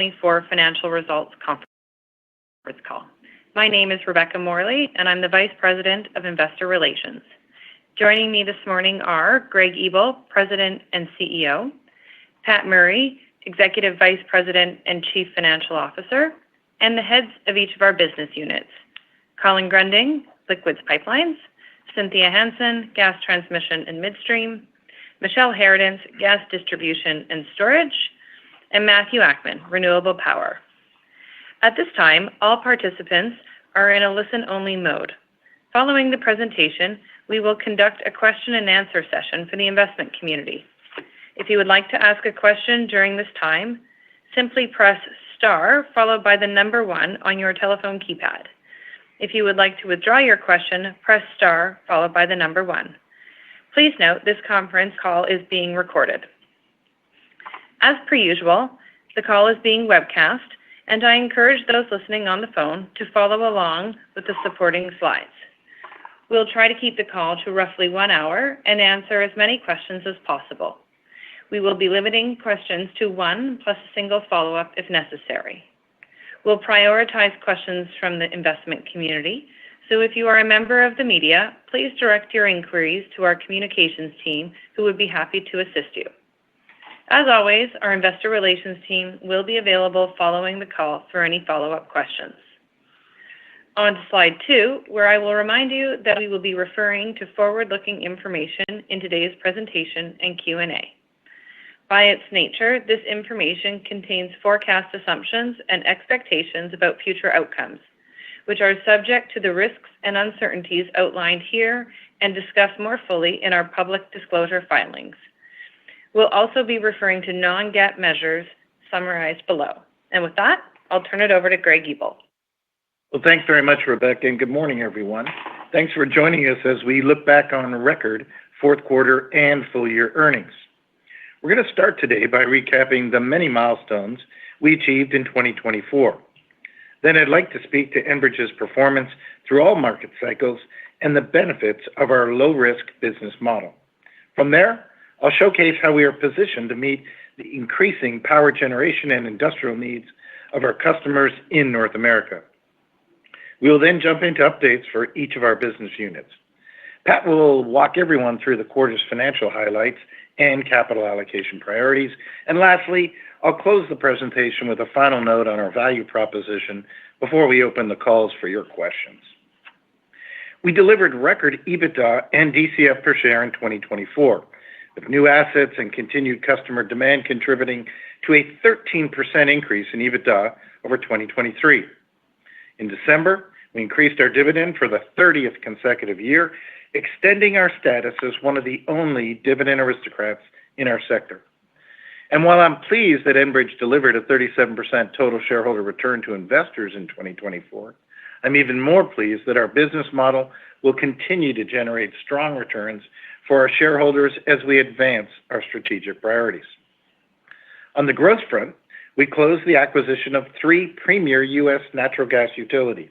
2024 financial results conference call. My name is Rebecca Morley, and I'm the Vice President of Investor Relations. Joining me this morning are Greg Ebel, President and CEO, Pat Murray, Executive Vice President and Chief Financial Officer, and the heads of each of our business units, Colin Grunding, Liquids Pipelines, Cynthia Hansen, Gas Transmission and Midstream, Michelle Herodance, Gas Distribution and Storage, and Matthew Ackman, Renewable Power. At this time, all participants are in a listen-only mode. Following the presentation, we will conduct a question and answer session for the investment community. If you would like to ask a question during this time, simply press star followed by the number 1 on your telephone keypad. If you would like to withdraw your question, press star followed by the number 1. Please note this conference call is being recorded. As per usual, the call is being webcast, and I encourage those listening on the phone to follow along with the supporting slides. We'll try to keep the call to roughly 1 hour and answer as many questions as possible. We will be limiting questions to 1 plus a single follow-up if necessary. We'll prioritize questions from the investment community, so if you are a member of the media, please direct your inquiries to our communications team, who would be happy to assist you. As always, our investor relations team will be available following the call for any follow-up questions. On to slide 2, where I will remind you that we will be referring to forward-looking information in today's presentation and Q&A. By its nature, this information contains forecast assumptions and expectations about future outcomes, which are subject to the risks and uncertainties outlined here and discussed more fully in our public disclosure filings. We'll also be referring to non-GAAP measures summarized below. And with that, I'll turn it over to Greg Ebel. Well, thanks very much, Rebecca, and good morning, everyone. Thanks for joining us as we look back on record fourth quarter and full year earnings. We're going to start today by recapping the many milestones we achieved in 2024. Then I'd like to speak to Enbridge's performance through all market cycles and the benefits of our low-risk business model. From there, I'll showcase how we are positioned to meet the increasing power generation and industrial needs of our customers in North America. We will then jump into updates for each of our business units. Pat will walk everyone through the quarter's financial highlights and capital allocation priorities. And lastly, I'll close the presentation with a final note on our value proposition before we open the calls for your questions. We delivered record EBITDA and DCF per share in 2024, with new assets and continued customer demand contributing to a 13% increase in EBITDA over 2023. In December, we increased our dividend for the 30th consecutive year, extending our status as one of the only dividend aristocrats in our sector. And while I'm pleased that Enbridge delivered a 37% total shareholder return to investors in 2024, I'm even more pleased that our business model will continue to generate strong returns for our shareholders as we advance our strategic priorities. On the growth front, we closed the acquisition of 3 premier U.S. natural gas utilities,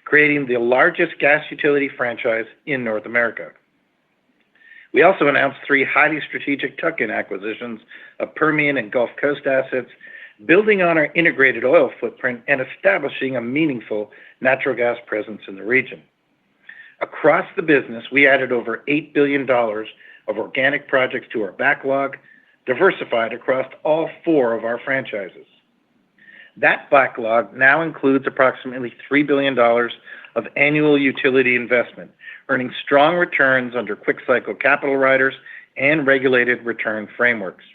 creating the largest gas utility franchise in North America. We also announced 3 highly strategic tuck-in acquisitions of Permian and Gulf Coast assets, building on our integrated oil footprint and establishing a meaningful natural gas presence in the region. Across the business, we added over $8 billion of organic projects to our backlog, diversified across all 4 of our franchises. That backlog now includes approximately $3 billion of annual utility investment, earning strong returns under quick-cycle capital riders and regulated return frameworks.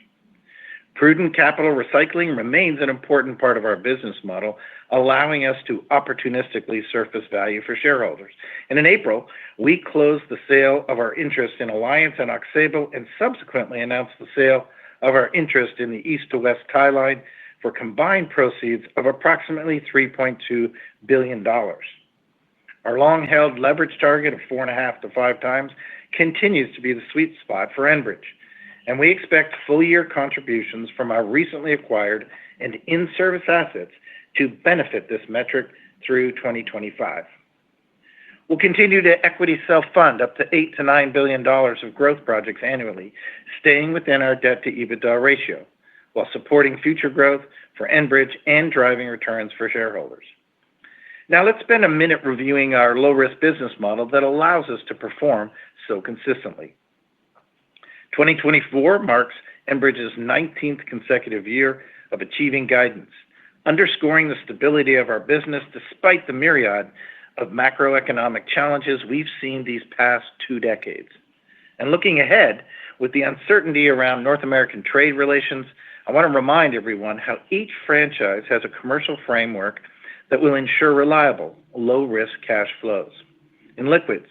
Prudent capital recycling remains an important part of our business model, allowing us to opportunistically surface value for shareholders. And in April, we closed the sale of our interest in Alliance and Aux Sable and subsequently announced the sale of our interest in the East to West Tie Line for combined proceeds of approximately $3.2 billion. Our long-held leverage target of 4.5 to 5 times continues to be the sweet spot for Enbridge, and we expect full-year contributions from our recently acquired and in-service assets to benefit this metric through 2025. We'll continue to equity self-fund up to $8 to $9 billion of growth projects annually, staying within our debt-to-EBITDA ratio, while supporting future growth for Enbridge and driving returns for shareholders. Now let's spend a minute reviewing our low-risk business model that allows us to perform so consistently. 2024 marks Enbridge's 19th consecutive year of achieving guidance, underscoring the stability of our business despite the myriad of macroeconomic challenges we've seen these past 2 decades. And looking ahead, with the uncertainty around North American trade relations, I want to remind everyone how each franchise has a commercial framework that will ensure reliable, low-risk cash flows. In liquids,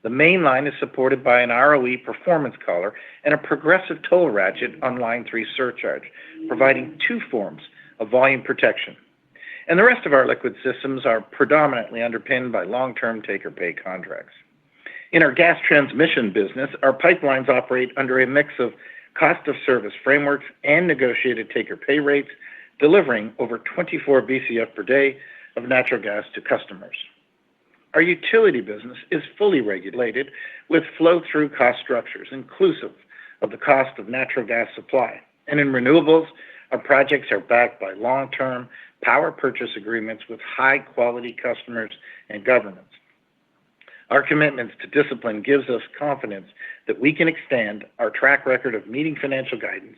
the main line is supported by an ROE performance collar and a progressive toll ratchet on Line 3 surcharge, providing 2 forms of volume protection. And the rest of our liquid systems are predominantly underpinned by long-term take-or-pay contracts. In our gas transmission business, our pipelines operate under a mix of cost-of-service frameworks and negotiated take-or-pay rates, delivering over 24 BCF per day of natural gas to customers. Our utility business is fully regulated with flow-through cost structures, inclusive of the cost of natural gas supply. And in renewables, our projects are backed by long-term power purchase agreements with high-quality customers and governments. Our commitments to discipline gives us confidence that we can extend our track record of meeting financial guidance,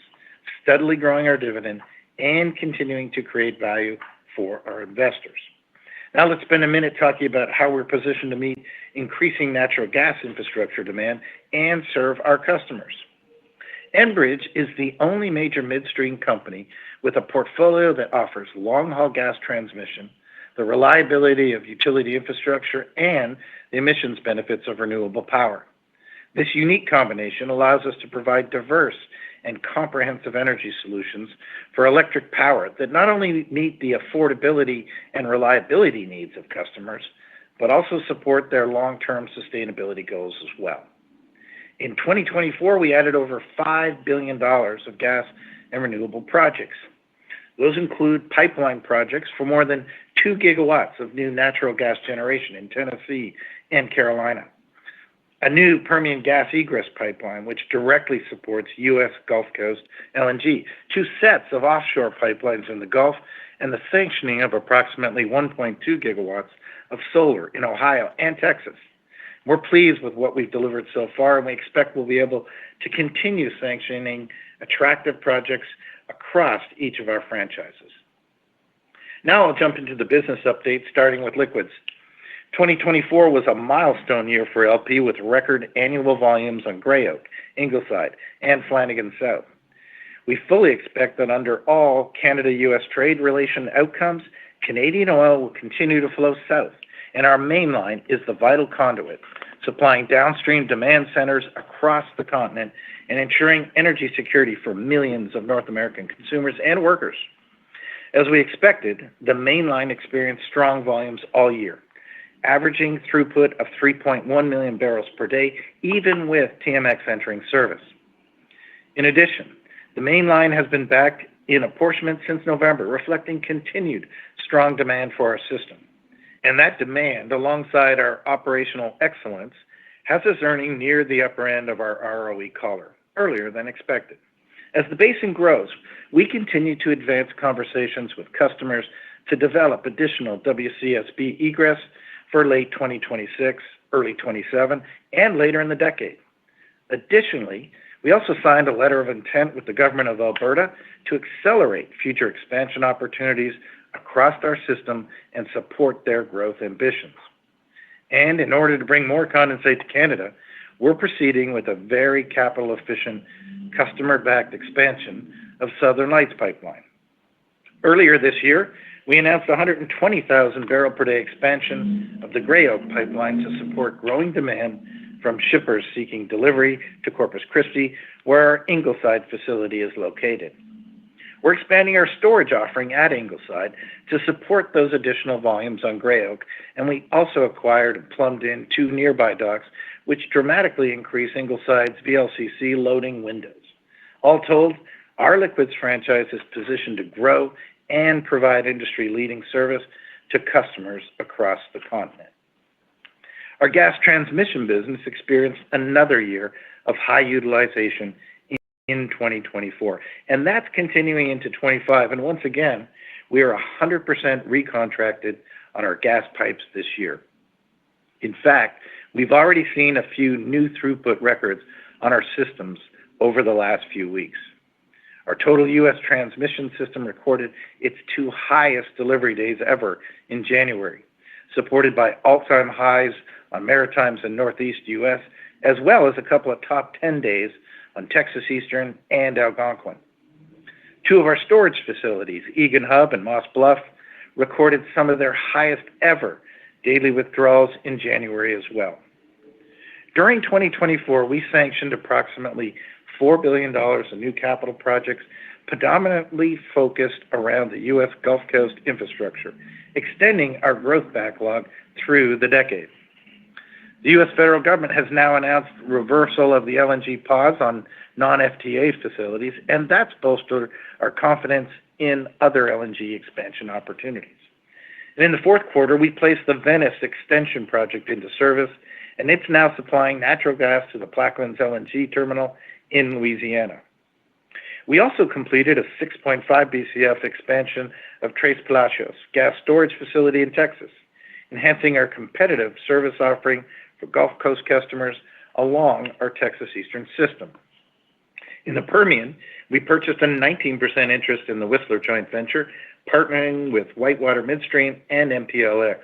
steadily growing our dividend, and continuing to create value for our investors. Now let's spend a minute talking about how we're positioned to meet increasing natural gas infrastructure demand and serve our customers. Enbridge is the only major midstream company with a portfolio that offers long-haul gas transmission, the reliability of utility infrastructure, and the emissions benefits of renewable power. This unique combination allows us to provide diverse and comprehensive energy solutions for electric power that not only meet the affordability and reliability needs of customers, but also support their long-term sustainability goals as well. In 2024, we added over $5 billion of gas and renewable projects. Those include pipeline projects for more than 2 gigawatts of new natural gas generation in Tennessee and Carolina, a new Permian gas egress pipeline which directly supports U.S. Gulf Coast LNG, 2 sets of offshore pipelines in the Gulf, and the sanctioning of approximately 1.2 gigawatts of solar in Ohio and Texas. We're pleased with what we've delivered so far, and we expect we'll be able to continue sanctioning attractive projects across each of our franchises. Now I'll jump into the business update, starting with liquids. 2024 was a milestone year for LP with record annual volumes on Gray Oak, Ingleside, and Flanagan South. We fully expect that under all Canada-U.S. trade relation outcomes, Canadian oil will continue to flow south, and our main line is the vital conduit, supplying downstream demand centers across the continent and ensuring energy security for millions of North American consumers and workers. As we expected, the main line experienced strong volumes all year, averaging throughput of 3.1 million barrels per day, even with TMX entering service. In addition, the main line has been back in apportionment since November, reflecting continued strong demand for our system. And that demand, alongside our operational excellence, has us earning near the upper end of our ROE collar, earlier than expected. As the basin grows, we continue to advance conversations with customers to develop additional WCSB egress for late 2026, early 27, and later in the decade. Additionally, we also signed a letter of intent with the government of Alberta to accelerate future expansion opportunities across our system and support their growth ambitions. And in order to bring more condensate to Canada, we're proceeding with a very capital-efficient, customer-backed expansion of Southern Lights Pipeline. Earlier this year, we announced a 120,000 barrel per day expansion of the Gray Oak Pipeline to support growing demand from shippers seeking delivery to Corpus Christi, where our Ingleside facility is located. We're expanding our storage offering at Ingleside to support those additional volumes on Gray Oak, and we also acquired and plumbed in 2 nearby docks, which dramatically increase Ingleside's VLCC loading windows. All told, our liquids franchise is positioned to grow and provide industry-leading service to customers across the continent. Our gas transmission business experienced another year of high utilization in 2024. And that's continuing into 25. And once again, we are 100% recontracted on our gas pipes this year. In fact, we've already seen a few new throughput records on our systems over the last few weeks. Our total U.S. transmission system recorded its 2 highest delivery days ever in January, supported by all-time highs on Maritimes and Northeast U.S., as well as a couple of top 10 days on Texas Eastern and Algonquin. 2 of our storage facilities, Egan Hub and Moss Bluff, recorded some of their highest ever daily withdrawals in January as well. During 2024, we sanctioned approximately $4 billion in new capital projects, predominantly focused around the U.S. Gulf Coast infrastructure, extending our growth backlog through the decade. The U.S. federal government has now announced reversal of the LNG pause on non-FTA facilities, and that's bolstered our confidence in other LNG expansion opportunities. And in the fourth quarter, we placed the Venice Extension Project into service, and it's now supplying natural gas to the Plaquemines LNG terminal in Louisiana. We also completed a 6.5 BCF expansion of Tres Palacios gas storage facility in Texas, enhancing our competitive service offering for Gulf Coast customers along our Texas Eastern system. In the Permian, we purchased a 19% interest in the Whistler joint venture, partnering with Whitewater Midstream and MPLX,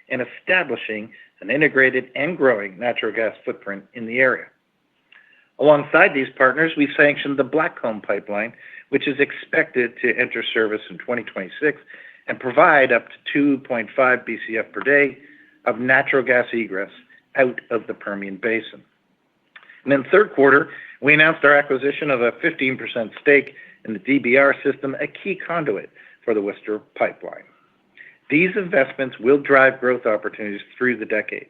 and establishing an integrated and growing natural gas footprint in the area. Alongside these partners, we sanctioned the Blackcomb pipeline, which is expected to enter service in 2026 and provide up to 2.5 BCF per day of natural gas egress out of the Permian Basin. And in the third quarter, we announced our acquisition of a 15% stake in the DBR system, a key conduit for the Whistler pipeline. These investments will drive growth opportunities through the decade.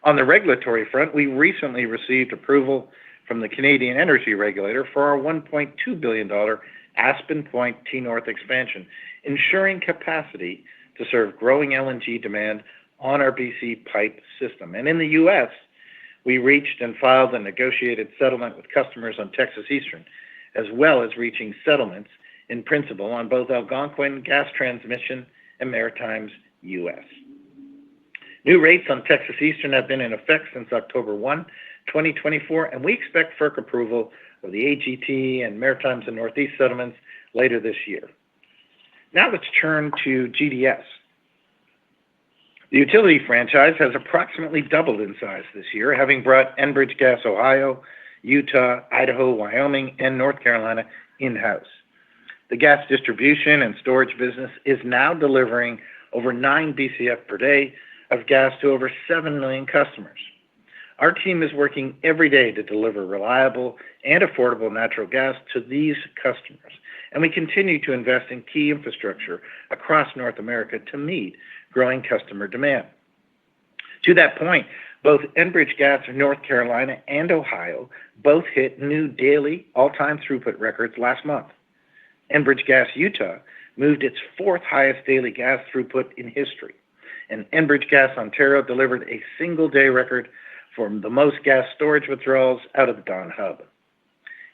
On the regulatory front, we recently received approval from the Canadian Energy Regulator for our $1.2 billion Aspen Point T-North expansion, ensuring capacity to serve growing LNG demand on our BC pipe system. And in the U.S., we reached and filed a negotiated settlement with customers on Texas Eastern, as well as reaching settlements in principle on both Algonquin gas transmission and Maritimes U.S. New rates on Texas Eastern have been in effect since October 1, 2024, and we expect FERC approval of the AGT and Maritimes and Northeast settlements later this year. Now let's turn to GDS. The utility franchise has approximately doubled in size this year, having brought Enbridge Gas Ohio, Utah, Idaho, Wyoming, and North Carolina in-house. The gas distribution and storage business is now delivering over 9 BCF per day of gas to over 7 million customers. Our team is working every day to deliver reliable and affordable natural gas to these customers, and we continue to invest in key infrastructure across North America to meet growing customer demand. To that point, both Enbridge Gas North Carolina and Ohio both hit new daily all-time throughput records last month. Enbridge Gas Utah moved its 4th highest daily gas throughput in history, and Enbridge Gas Ontario delivered a single-day record for the most gas storage withdrawals out of the Dawn Hub.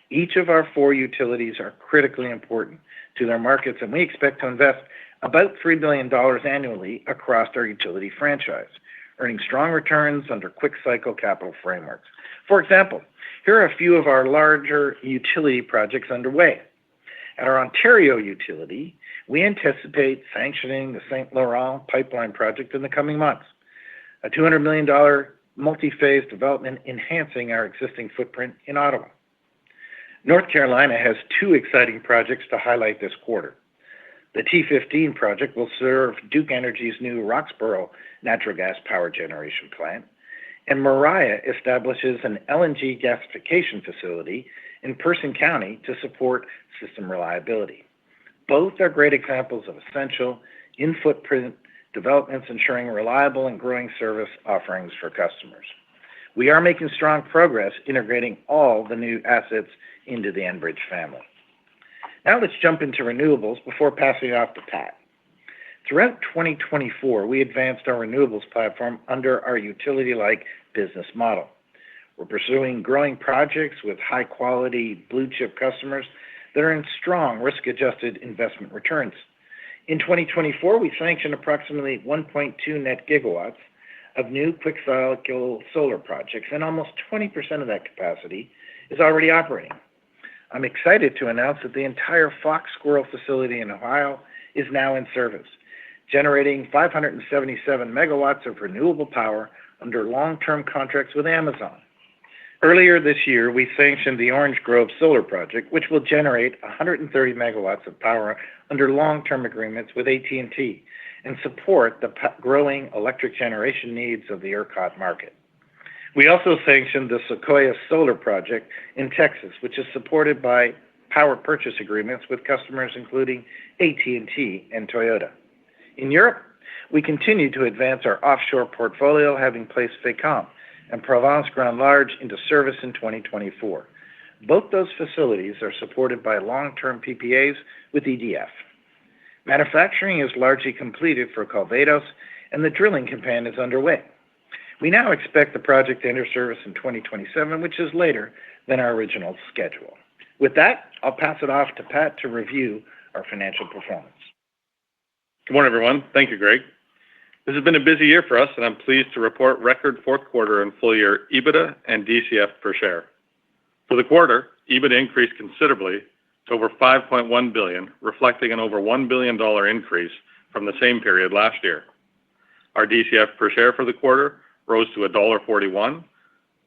Each of our 4 utilities are critically important to their markets, and we expect to invest about $3 billion annually across our utility franchise, earning strong returns under quick-cycle capital frameworks. For example, here are a few of our larger utility projects underway. At our Ontario utility, we anticipate sanctioning the St. Laurent pipeline project in the coming months, a $200 million multi-phase development enhancing our existing footprint in Ottawa. North Carolina has 2 exciting projects to highlight this quarter. The T15 project will serve Duke Energy's new Roxborough natural gas power generation plant, and Mariah establishes an LNG gasification facility in Person County to support system reliability. Both are great examples of essential in-footprint developments ensuring reliable and growing service offerings for customers. We are making strong progress integrating all the new assets into the Enbridge family. Now let's jump into renewables before passing it off to Pat. Throughout 2024, we advanced our renewables platform under our utility-like business model. We're pursuing growing projects with high-quality blue-chip customers that are in strong risk-adjusted investment returns. In 2024, we sanctioned approximately 1.2 net gigawatts of new quick-cycle solar projects, and almost 20% of that capacity is already operating. I'm excited to announce that the entire Fox Squirrel facility in Ohio is now in service, generating 577 megawatts of renewable power under long-term contracts with Amazon. Earlier this year, we sanctioned the Orange Grove Solar Project, which will generate 130 megawatts of power under long-term agreements with AT&T and support the growing electric generation needs of the ERCOT market. We also sanctioned the Sequoia Solar Project in Texas, which is supported by power purchase agreements with customers including AT&T and Toyota. In Europe, we continue to advance our offshore portfolio, having placed Fécamp and Provence Grand Large into service in 2024. Both those facilities are supported by long-term PPAs with EDF. Manufacturing is largely completed for Calvados, and the drilling campaign is underway. We now expect the project to enter service in 2027, which is later than our original schedule. With that, I'll pass it off to Pat to review our financial performance. Good morning, everyone. Thank you, Greg. This has been a busy year for us, and I'm pleased to report record fourth quarter and full year EBITDA and DCF per share. For the quarter, EBITDA increased considerably to over $5.1 billion, reflecting an over $1 billion increase from the same period last year. Our DCF per share for the quarter rose to $1.41,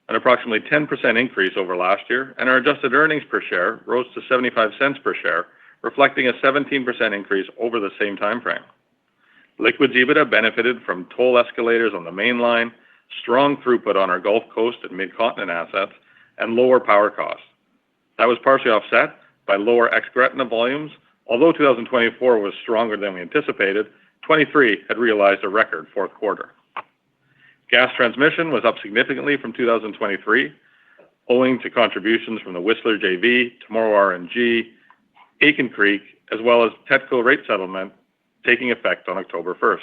an approximately 10% increase over last year, and our adjusted earnings per share rose to 75 cents per share, reflecting a 17% increase over the same time frame. Liquids EBITDA benefited from toll escalators on the main line, strong throughput on our Gulf Coast and Mid-Continent assets, and lower power costs. That was partially offset by lower ex-Gretna volumes. Although 2024 was stronger than we anticipated, 23 had realized a record fourth quarter. Gas transmission was up significantly from 2023, owing to contributions from the Whistler JV, Tomorrow RNG, Aitken Creek, as well as TETCO rate settlement taking effect on October 1st.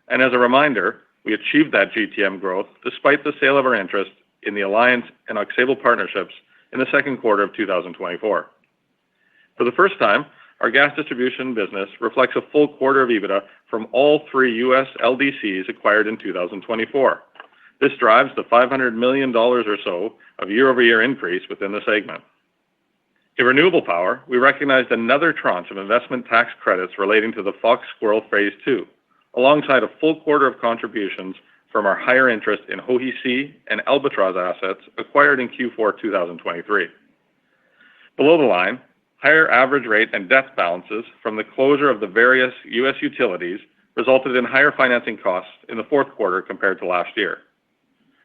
And as a reminder, we achieved that GTM growth despite the sale of our interest in the Alliance and Aux Sable partnerships in the second quarter of 2024. For the first time, our gas distribution business reflects a full quarter of EBITDA from all three U.S. LDCs acquired in 2024. This drives the $500 million or so of year-over-year increase within the segment. In renewable power, we recognized another tranche of investment tax credits relating to the Fox Squirrel Phase 2, alongside a full quarter of contributions from our higher interest in Hohe See and Albatross assets acquired in Q4 2023. Below the line, higher average rate and debt balances from the closure of the various U.S. utilities resulted in higher financing costs in the fourth quarter compared to last year.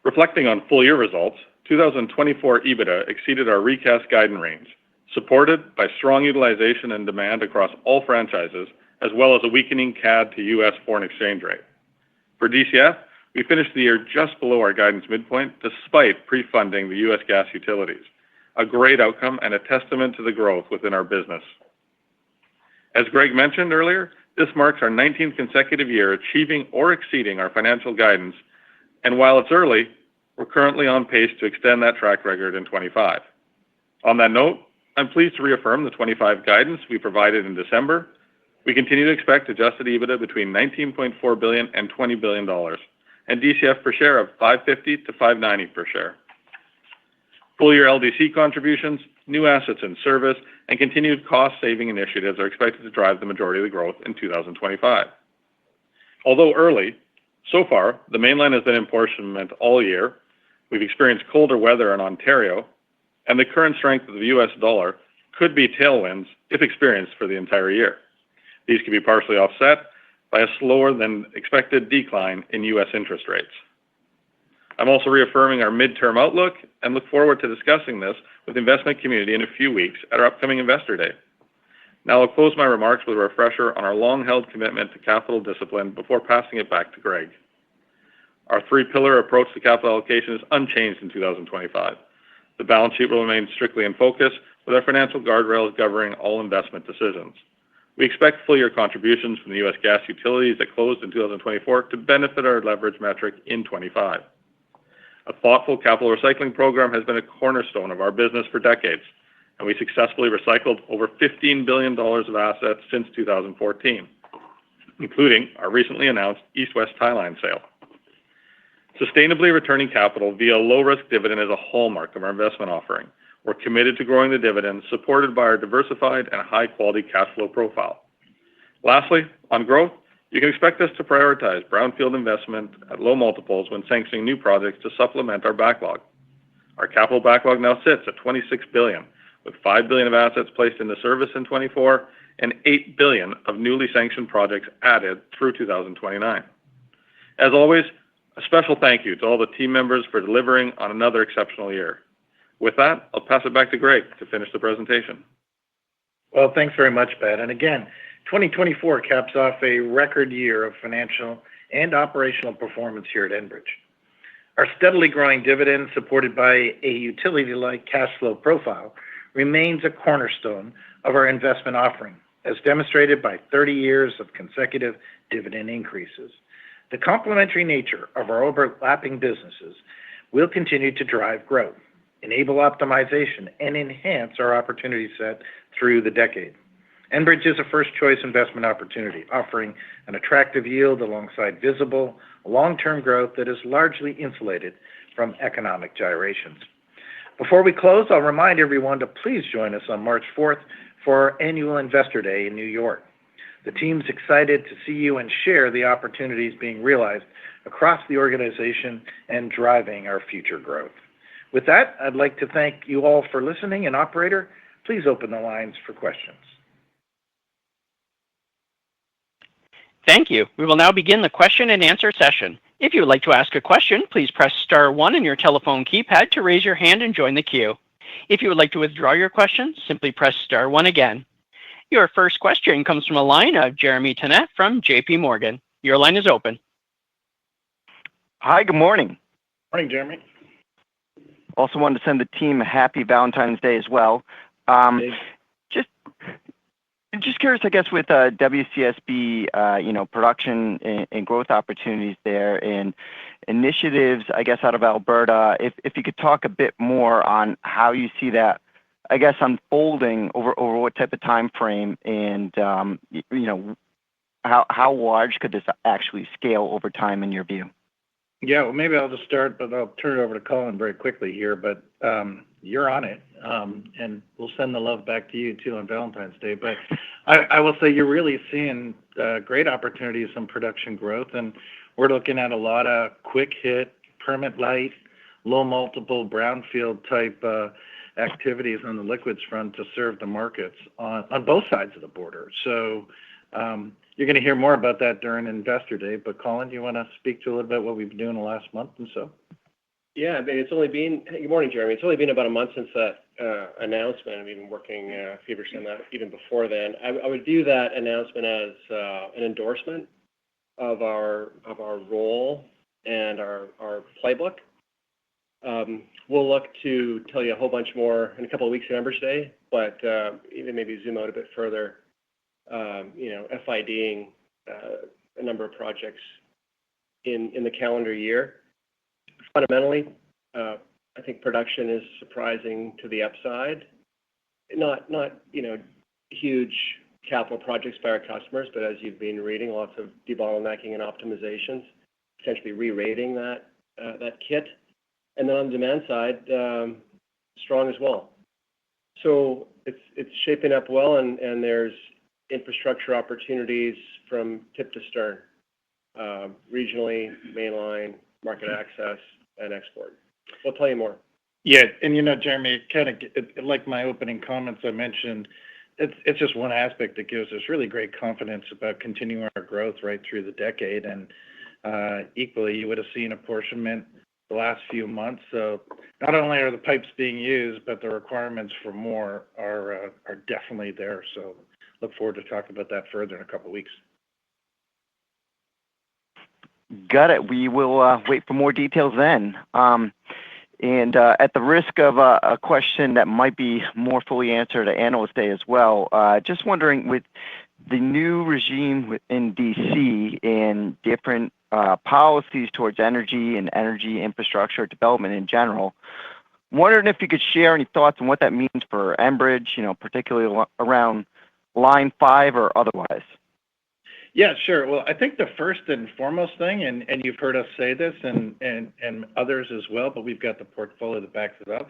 Reflecting on full year results, 2024 EBITDA exceeded our recast guidance range, supported by strong utilization and demand across all franchises, as well as a weakening CAD to U.S. foreign exchange rate. For DCF, we finished the year just below our guidance midpoint, despite pre-funding the U.S. gas utilities, a great outcome and a testament to the growth within our business. As Greg mentioned earlier, this marks our 19th consecutive year achieving or exceeding our financial guidance, and while it's early, we're currently on pace to extend that track record in 25. On that note, I'm pleased to reaffirm the 25 guidance we provided in December. We continue to expect adjusted EBITDA between $19.4 billion and $20 billion, and DCF per share of $5.50 to $5.90 per share. Full year LDC contributions, new assets in service, and continued cost-saving initiatives are expected to drive the majority of the growth in 2025. Although early, so far, the mainline has been in apportionment all year. We've experienced colder weather in Ontario, and the current strength of the U.S. dollar could be tailwinds if experienced for the entire year. These can be partially offset by a slower than expected decline in U.S. interest rates. I'm also reaffirming our midterm outlook and look forward to discussing this with the investment community in a few weeks at our upcoming Investor Day. Now I'll close my remarks with a refresher on our long-held commitment to capital discipline before passing it back to Greg. Our three-pillar approach to capital allocation is unchanged in 2025. The balance sheet will remain strictly in focus, with our financial guardrails governing all investment decisions. We expect full-year contributions from the U.S. gas utilities that closed in 2024 to benefit our leverage metric in 25. A thoughtful capital recycling program has been a cornerstone of our business for decades, and we successfully recycled over $15 billion of assets since 2014, including our recently announced East-West tie line sale. Sustainably returning capital via a low-risk dividend is a hallmark of our investment offering. We're committed to growing the dividend, supported by our diversified and high-quality cash flow profile. Lastly, on growth, you can expect us to prioritize brownfield investment at low multiples when sanctioning new projects to supplement our backlog. Our capital backlog now sits at $26 billion, with $5 billion of assets placed into service in 2024 and $8 billion of newly sanctioned projects added through 2029. As always, a special thank you to all the team members for delivering on another exceptional year. With that, I'll pass it back to Greg to finish the presentation. Well, thanks very much, Pat. And again, 2024 caps off a record year of financial and operational performance here at Enbridge. Our steadily growing dividend, supported by a utility-like cash flow profile, remains a cornerstone of our investment offering, as demonstrated by 30 years of consecutive dividend increases. The complementary nature of our overlapping businesses will continue to drive growth, enable optimization, and enhance our opportunity set through the decade. Enbridge is a first-choice investment opportunity, offering an attractive yield alongside visible, long-term growth that is largely insulated from economic gyrations. Before we close, I'll remind everyone to please join us on March 4th for our annual Investor Day in New York. The team's excited to see you and share the opportunities being realized across the organization and driving our future growth. With that, I'd like to thank you all for listening, and operator, please open the lines for questions. Thank you. We will now begin the question and answer session. If you would like to ask a question, please press star one on your telephone keypad to raise your hand and join the queue. If you would like to withdraw your question, simply press star one again. Your first question comes from a line of Jeremy Tonet from JP Morgan. Your line is open. Hi, good morning. Morning, Jeremy. Also wanted to send the team a happy Valentine's Day as well. Just curious, I guess, with WCSB, production and growth opportunities there and initiatives, I guess, out of Alberta, if you could talk a bit more on how you see that, I guess, unfolding over what type of time frame and, how large could this actually scale over time in your view? Yeah, well, maybe I'll just start, but I'll turn it over to Colin very quickly here. But you're on it, and we'll send the love back to you, too, on Valentine's Day. But I will say you're really seeing great opportunities in production growth, and we're looking at a lot of quick-hit, permit-light, low-multiple, brownfield-type activities on the liquids front to serve the markets on both sides of the border. So you're going to hear more about that during Investor Day. But Colin, do you want to speak to a little bit what we've been doing the last month and so? Yeah, I mean, good morning, Jeremy. It's only been about a month since that announcement. I've been working feverishly on that even before then. I would view that announcement as an endorsement of our role and our playbook. We'll look to tell you a whole bunch more in a couple of weeks at Enbridge Day, but even maybe zoom out a bit further, FIDing a number of projects in the calendar year. Fundamentally, I think production is surprising to the upside. Not huge capital projects by our customers, but as you've been reading, lots of debottlenecking and optimizations, potentially re-rating that kit. And then on the demand side, strong as well. So it's shaping up well, and there's infrastructure opportunities from tip to stern, regionally, mainline, market access, and export. We'll tell you more. Yeah, and Jeremy, like my opening comments I mentioned, it's just one aspect that gives us really great confidence about continuing our growth right through the decade. And equally, you would have seen apportionment the last few months. So not only are the pipes being used, but the requirements for more are definitely there. So look forward to talking about that further in a couple of weeks. Got it. We will wait for more details then. And at the risk of a question that might be more fully answered at Analyst Day as well, just wondering with the new regime in DC and different policies towards energy and energy infrastructure development in general. Wondering if you could share any thoughts on what that means for Enbridge, particularly around Line 5 or otherwise. Yeah, sure. Well, I think the first and foremost thing, and you've heard us say this and others as well, but we've got the portfolio that backs it up.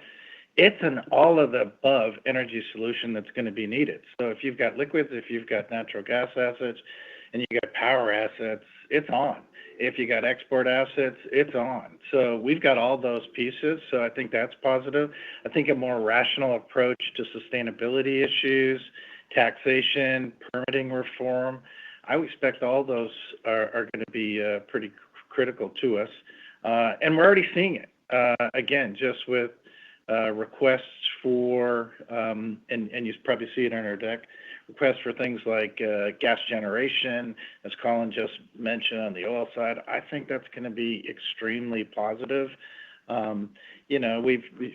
It's an all of the above energy solution that's going to be needed. So if you've got liquids, if you've got natural gas assets, and you got power assets, it's on. If you got export assets, it's on. So we've got all those pieces. So I think that's positive. I think a more rational approach to sustainability issues, taxation, permitting reform, I would expect all those are going to be pretty critical to us. And we're already seeing it. Again, just with requests for, and you probably see it on our deck, requests for things like gas generation, as Colin just mentioned on the oil side. I think that's going to be extremely positive.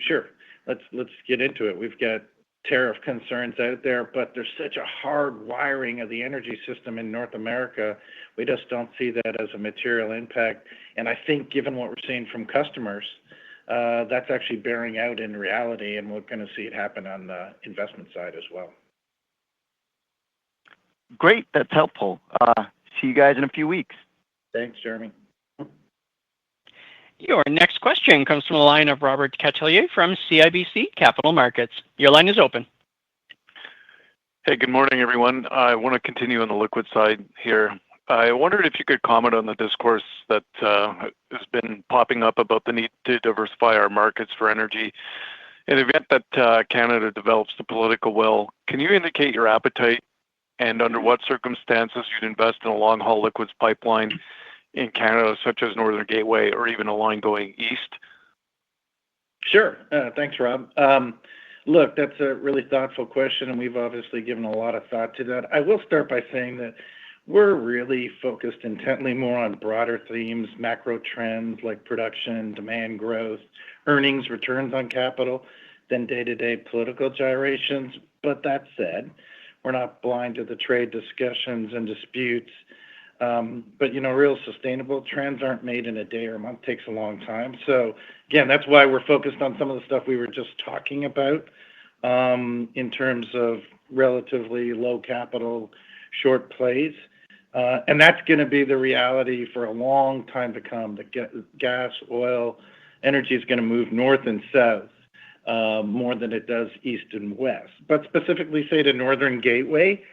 Sure, let's get into it. We've got tariff concerns out there, but there's such a hard wiring of the energy system in North America. We just don't see that as a material impact. And I think given what we're seeing from customers, that's actually bearing out in reality, and we're going to see it happen on the investment side as well. Great, that's helpful. See you guys in a few weeks. Thanks, Jeremy. Your next question comes from the line of Robert Catellier from CIBC Capital Markets. Your line is open. Hey, good morning, everyone. I want to continue on the liquid side here. I wondered if you could comment on the discourse that has been popping up about the need to diversify our markets for energy. In the event that Canada develops the political will, can you indicate your appetite and under what circumstances you'd invest in a long-haul liquids pipeline in Canada, such as Northern Gateway or even a line going east? Sure. Thanks, Rob. Look, that's a really thoughtful question, and we've obviously given a lot of thought to that. I will start by saying that we're really focused intently more on broader themes, macro trends like production, demand growth, earnings, returns on capital, than day-to-day political gyrations. But that said, we're not blind to the trade discussions and disputes. But real sustainable trends aren't made in a day or a month. It takes a long time. So again, that's why we're focused on some of the stuff we were just talking about in terms of relatively low capital, short plays. And that's going to be the reality for a long time to come. The gas, oil, energy is going to move north and south more than it does east and west. But specifically say to Northern Gateway,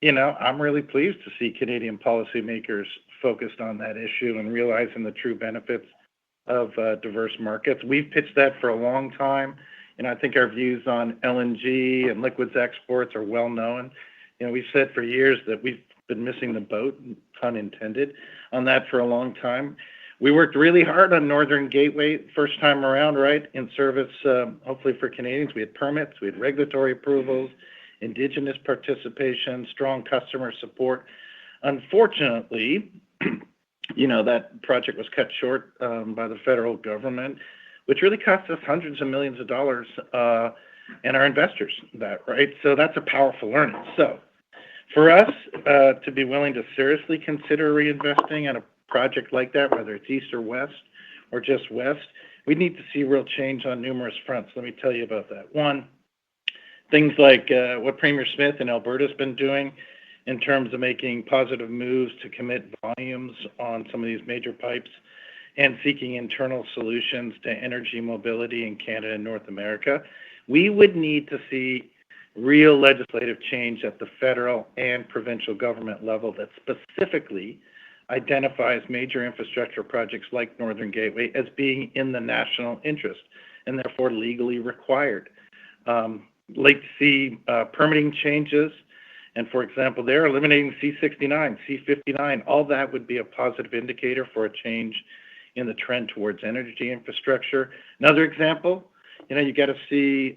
I'm really pleased to see Canadian policymakers focused on that issue and realizing the true benefits of diverse markets. We've pitched that for a long time, and I think our views on LNG and liquids exports are well known. We've said for years that we've been missing the boat, pun intended, on that for a long time. We worked really hard on Northern Gateway first time around, right, in service, hopefully for Canadians. We had permits, we had regulatory approvals, Indigenous participation, strong customer support. Unfortunately, that project was cut short by the federal government, which really cost us hundreds of millions of dollars and our investors that, right? So that's a powerful learning. So for us to be willing to seriously consider reinvesting in a project like that, whether it's east or west or just west, we need to see real change on numerous fronts. Let me tell you about that. One, things like what Premier Smith in Alberta has been doing in terms of making positive moves to commit volumes on some of these major pipes and seeking internal solutions to energy mobility in Canada and North America. We would need to see real legislative change at the federal and provincial government level that specifically identifies major infrastructure projects like Northern Gateway as being in the national interest and therefore legally required. Like to see permitting changes, and for example, they're eliminating C69, C59. All that would be a positive indicator for a change in the trend towards energy infrastructure. Another example, you got to see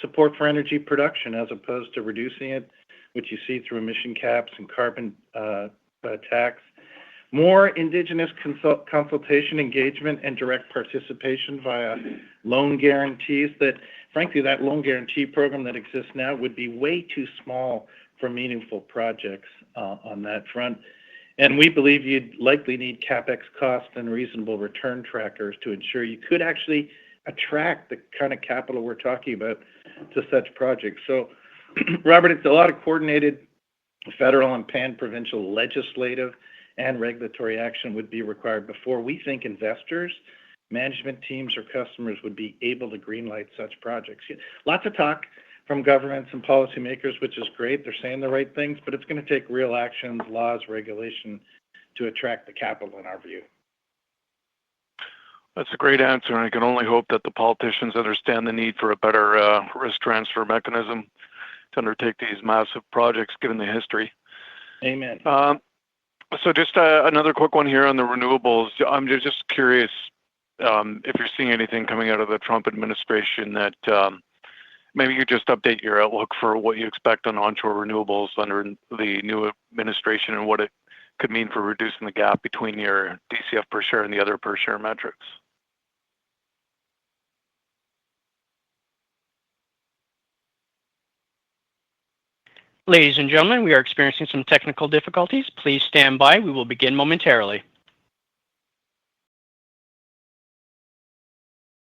support for energy production as opposed to reducing it, which you see through emission caps and carbon tax. More Indigenous consultation, engagement, and direct participation via loan guarantees that, frankly, that loan guarantee program that exists now would be way too small for meaningful projects on that front. And we believe you'd likely need CapEx cost and reasonable return trackers to ensure you could actually attract the kind of capital we're talking about to such projects. So, Robert, it's a lot of coordinated federal and pan-provincial legislative and regulatory action would be required before we think investors, management teams, or customers would be able to greenlight such projects. Lots of talk from governments and policymakers, which is great. They're saying the right things, but it's going to take real actions, laws, regulation to attract the capital in our view. That's a great answer, and I can only hope that the politicians understand the need for a better risk transfer mechanism to undertake these massive projects, given the history. Amen. So just another quick one here on the renewables. I'm just curious if you're seeing anything coming out of the Trump administration that maybe you just update your outlook for what you expect on onshore renewables under the new administration and what it could mean for reducing the gap between your DCF per share and the other per share metrics. Ladies and gentlemen, we are experiencing some technical difficulties. Please stand by. We will begin momentarily.